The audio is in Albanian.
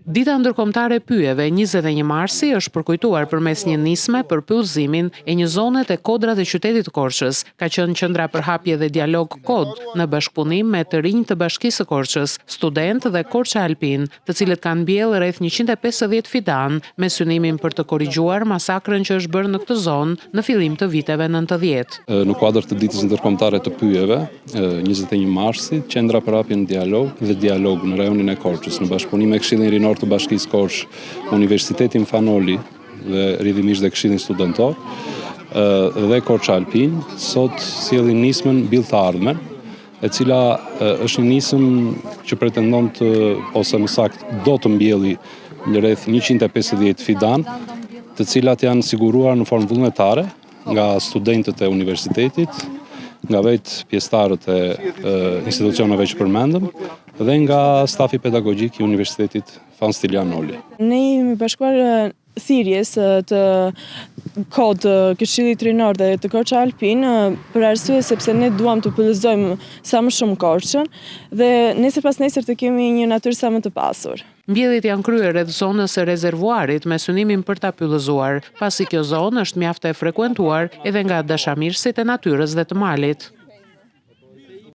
Dita ndërkombëtare e pyjeve 21 marsi është përkujtuar përmes një nisme për pyllëzimin e një zone te kodrat e qytetit të Korçës. Ka qenë qendra për hapje dhe dialog kod në bashkëpunim me të rinj të Bashkisë së Korçës, studentë dhe Korça Alpin, të cilët kanë mbjellë rreth 150 fidan me synimin për të korrigjuar masakrën që është bërë në këtë zonë në fillim të viteve 90. Në kuadër të ditës ndërkombëtare të pyjeve, 21 marsit, qendra për hapjen dhe dialog në rajonin e Korçës në bashkëpunim me Këshillin Rinor të Bashkisë Korçë, Universitetin Fanoli dhe rrjedhimisht dhe Këshillin Studentor dhe Korça Alpin, sot sjellin nismën Mbill të ardhmen, e cila është një nisëm që pretendon të, ose më saktë do të mbjelli rreth 150 fidan, të cilat janë siguruar në formë vullnetare nga studentët e universitetit, nga vetë pjesëtarët e institucioneve që përmendëm dhe nga stafi pedagogjik i Universitetit Faustilian Oli. Ne jemi bashkuar thirrjes të kod Këshillit Rinor dhe të Korça Alpin për arsye sepse ne duam të pëllëzojmë sa më shumë Korçën dhe nesër pas nesër të kemi një natyrë sa më të pasur. Mbjellit janë kryer rreth zonës së rezervuarit me synimin për ta pyllëzuar, pasi kjo zonë është mjaft e frekuentuar edhe nga dashamirësit e natyrës dhe të malit.